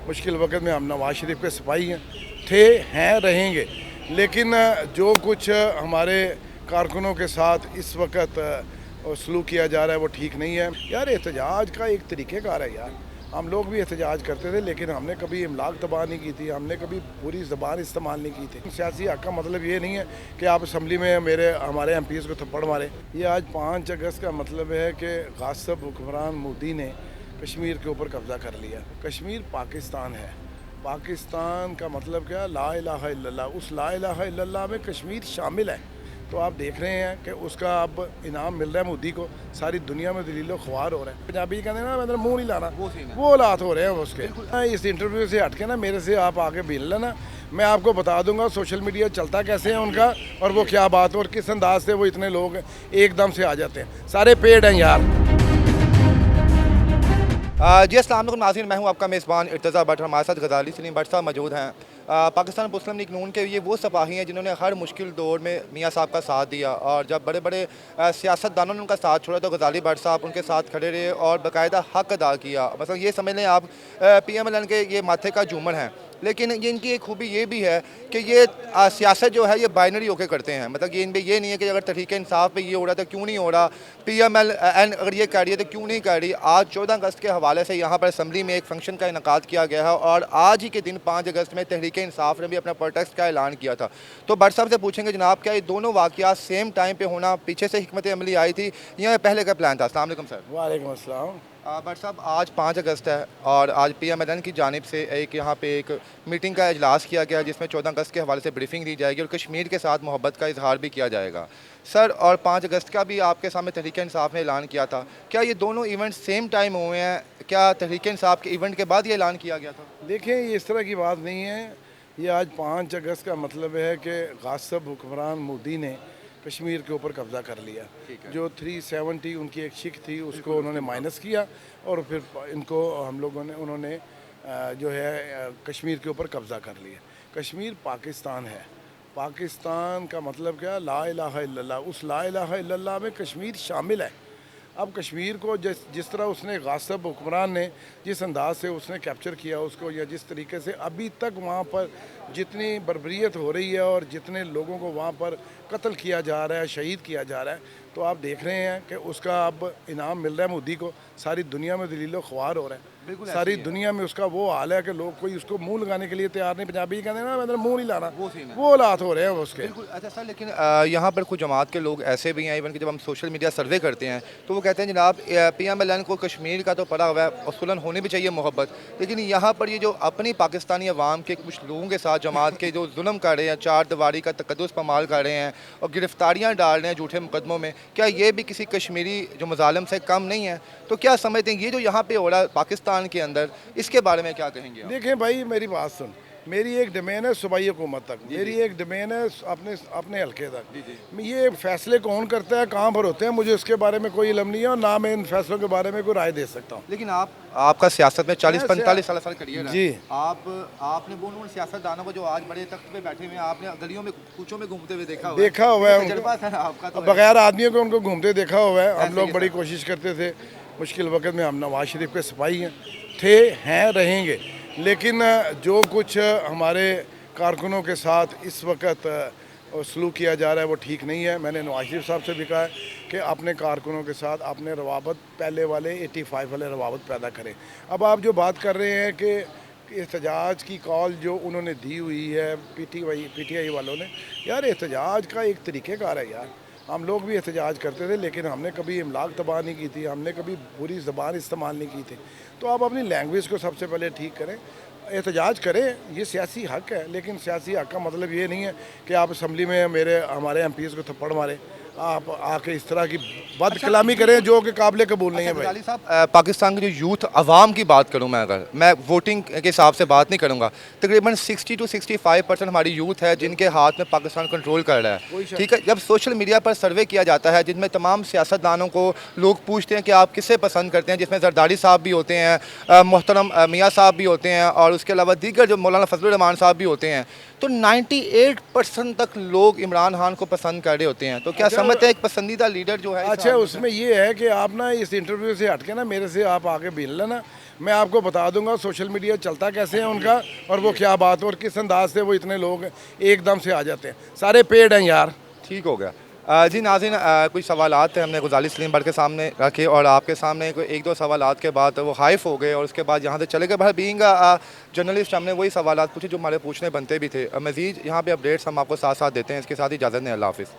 मुश्किल वक्त में हम नवाज शरीफ के सिपाही हैं, हैं, रहेंगे। लेकिन जो कुछ हमारे कारकुनों के साथ इस वक्त सलूक किया जा रहा है वो ठीक नहीं है यार। एहतजाज का एक तरीक़ेकार है यार। हम लोग भी एहतजाज करते थे, लेकिन हमने कभी इमलाक तबाह नहीं की थी, हमने कभी पूरी ज़बान इस्तेमाल नहीं की थी। सियासी हक़ का मतलब ये नहीं है कि आप असम्बली में हमारे MPs को थप्पड़ मारें। ये आज 5 अगस्त का मतलब है कि गासिब हुक्मरान मोदी ने कश्मीर के ऊपर कब्ज़ा कर लिया। कश्मीर पाकिस्तान है। पाकिस्तान का मतलब क्या? ला इलाहा इल्लल्लाह। उस ला इलाहा इल्लल्लाह में कश्मीर शामिल है। तो आप देख रहे हैं कि उसका अब इनाम मिल रहा है मोदी को। सारी दुनिया में दलीलो ख्वार हो रहा है। पंजाबी कहते हैं ना, मतलब मुँह नहीं लाना, वो हालात हो रहे हैं उसके। इस इंटरव्यू से हट के ना मेरे से आप आगे मिल लेना, मैं आपको बता दूंगा सोशल मीडिया चलता कैसे है उनका, और वो क्या बात है और किस अंदाज से वो इतने लोग एकदम से आ जाते हैं। सारे पेड हैं यार। जी अस्सलाम वालेकुम नाज़रीन, मैं हूं आपका मेज़बान इर्तज़ा भट्ट। हमारे साथ गज़ाली सलीम भट्ट साहब मौजूद हैं। पाकिस्तान मुस्लिम लीग नून के ये वो सिपाही हैं जिन्होंने हर मुश्किल दौर में मियाँ साहब का साथ दिया, और जब बड़े बड़े सियासतदानों ने उनका साथ छोड़ा तो गज़ाली भट्ट साहब उनके साथ खड़े रहे और बाकायदा हक़ अदा किया। मतलब ये समझ लें आप PMLN के ये माथे का झूमर हैं। लेकिन ये इनकी एक खूबी ये भी है कि ये सियासत जो है ये बाइनरी होकर करते हैं। मतलब ये इनमें ये नहीं है कि अगर तहरीक इंसाफ पे ये हो रहा है तो क्यों नहीं हो रहा, PMLN अगर ये कह रही है तो क्यों नहीं कह रही। आज 14 अगस्त के हवाले से यहाँ पर असम्बली में एक फंक्शन का इनकाद किया गया है, और आज ही के दिन 5 अगस्त में तहरीक इंसाफ ने भी अपना प्रोटेस्ट का ऐलान किया था। तो भट्ट साहब से पूछेंगे जनाब, क्या ये दोनों वाक़यात सेम टाइम पे होना पीछे से हिकमत अमली आई थी या पहले का प्लान था? अस्सलाम वालेकुम सर। वालेकुम अस्सलाम। भट्ट साहब, आज 5 अगस्त है और आज PMLN की जानिब से एक यहाँ पे एक मीटिंग का इजलास किया गया जिसमें 14 अगस्त के हवाले से ब्रीफिंग दी जाएगी और कश्मीर के साथ मोहब्बत का इजहार भी किया जाएगा सर। और 5 अगस्त का भी आपके सामने तहरीक इंसाफ ने ऐलान किया था। क्या ये दोनों इवेंट सेम टाइम हुए हैं? क्या तहरीक इंसाफ के इवेंट के बाद ये ऐलान किया गया था? देखिए, ये इस तरह की बात नहीं है। ये आज 5 अगस्त का मतलब है कि गासिब हुक्मरान मोदी ने कश्मीर के ऊपर कब्ज़ा कर लिया। जो 370 उनकी एक शिक थी उसको उन्होंने माइनस किया, और फिर इनको हम लोगों ने उन्होंने जो है कश्मीर के ऊपर कब्ज़ा कर लिया। कश्मीर पाकिस्तान है। पाकिस्तान का मतलब क्या? ला इलाहा इल्लल्लाह। उस ला इलाहा इल्लल्लाह में कश्मीर शामिल है। अब कश्मीर को जिस तरह उसने गासिब हुक्मरान ने जिस अंदाज से उसने कैप्चर किया उसको, या जिस तरीके से अभी तक वहाँ पर जितनी बर्बरियत हो रही है और जितने लोगों को वहाँ पर कत्ल किया जा रहा है, शहीद किया जा रहा है, तो आप देख रहे हैं कि उसका अब इनाम मिल रहा है मोदी को। सारी दुनिया में दलीलो ख्वार हो रहा है। सारी दुनिया में उसका वो हाल है कि लोग कोई उसको मुंह लगाने के लिए तैयार नहीं। पंजाबी कहते हैं ना, मतलब मुंह नहीं लाना, वो हालात हो रहे हैं उसके। अच्छा सर, लेकिन यहाँ पर कुछ जमात के लोग ऐसे भी हैं, इवन कि जब हम सोशल मीडिया सर्वे करते हैं तो वो कहते हैं जनाब PMLN को कश्मीर का तो पड़ा हुआ है और सुलह होनी भी चाहिए मोहब्बत, लेकिन यहाँ पर ये जो अपनी पाकिस्तानी अवाम के कुछ लोगों के साथ जमात के जो जुल्म कर रहे हैं, चार दीवारी का तकद्दुस पमाल कर रहे हैं और गिरफ्तारियाँ डाल रहे हैं झूठे मुकदमों में, क्या ये भी किसी कश्मीरी जो मजालिम से कम नहीं है? तो क्या समझते हैं ये जो यहाँ पे हो रहा है पाकिस्तान के अंदर, इसके बारे में क्या कहेंगे आप? देखें भाई, मेरी बात सुन। मेरी एक डोमेन है सूबाई हुकूमत तक, मेरी एक डोमेन है अपने हल्के तक। ये फैसले कौन करता है, कहाँ पर होते हैं, मुझे उसके बारे में कोई इल्म नहीं है और ना मैं इन फैसलों के बारे में कोई राय दे सकता हूँ। लेकिन आपका सियासत में 40-45 साल करियर है जी। आपने वो उन सियासतदानों को जो आज बड़े तख्त पे बैठे हुए हैं, आपने गलियों में कूचों में घूमते हुए देखा हुआ है आपका तो बगैर आदमियों को उनको घूमते देखा हुआ है। हम लोग बड़ी कोशिश करते थे। मुश्किल वक्त में हम नवाज शरीफ के सिपाही हैं, रहेंगे। लेकिन जो कुछ हमारे कारकुनों के साथ इस वक्त सलूक किया जा रहा है वो ठीक नहीं है। मैंने नवाज शरीफ साहब से भी कहा है कि अपने कारकुनों के साथ अपने रवाबत पहले वाले 85 वाले रवाबत पैदा करें। अब आप जो बात कर रहे हैं कि एहतजाज की कॉल जो उन्होंने दी हुई है PTI वालों ने, यार एहतजाज का एक तरीक़ेकार है यार। हम लोग भी एहतजाज करते थे, लेकिन हमने कभी इमलाक तबाह नहीं की थी, हमने कभी पूरी ज़बान इस्तेमाल नहीं की थी। तो आप अपनी लैंग्वेज को सबसे पहले ठीक करें, एहतजाज करें, ये सियासी हक़ है। लेकिन सियासी हक़ का मतलब ये नहीं है कि आप असम्बली में हमारे MPs को थप्पड़ मारें, आप आके इस तरह की बद कलामी करें जो कि काबिल कबूल नहीं है भाई साहब। पाकिस्तान की जो यूथ अवाम की बात करूं मैं वोटिंग के हिसाब से बात नहीं करूंगा, तकरीबन 60 to 65% हमारी यूथ है जिनके हाथ में पाकिस्तान कंट्रोल कर रहा है। ठीक है, जब सोशल मीडिया पर सर्वे किया जाता है जिसमें तमाम सियासतदानों को लोग पूछते हैं कि आप किसे पसंद करते हैं, जिसमें जरदारी साहब भी होते हैं, मोहतरम मियाँ साहब भी होते हैं और उसके अलावा दीगर जो मौलाना फजलुर रहमान साहब भी होते हैं, तो 98% तक लोग इमरान खान को पसंद कर रहे होते हैं। तो क्या समझते हैं एक पसंदीदा लीडर जो है इस अच्छा, हाल में? उसमें ये है कि आप ना इस इंटरव्यू से हट के ना मेरे से आप आके मिल लेना, मैं आपको बता दूंगा सोशल मीडिया चलता कैसे है उनका, और वो क्या बात है और किस अंदाज से वो इतने लोग एकदम से आ जाते हैं। सारे पेड हैं यार। ठीक हो गया। जी नाज़रीन, कुछ सवालात थे हमने गजाली सलीम भट्ट के सामने रखे और आपके सामने कोई एक दो सवालात के बाद वो हाइफ हो गए और उसके बाद यहाँ से चले गए। भाई बीइंग जर्नलिस्ट हमने वही सवालात पूछे जो हमारे पूछने बनते भी थे। मज़ीद यहाँ पे अपडेट्स हम आपको साथ साथ देते हैं। इसके साथ ही इजाज़त दें, अल्लाह हाफ़िज़।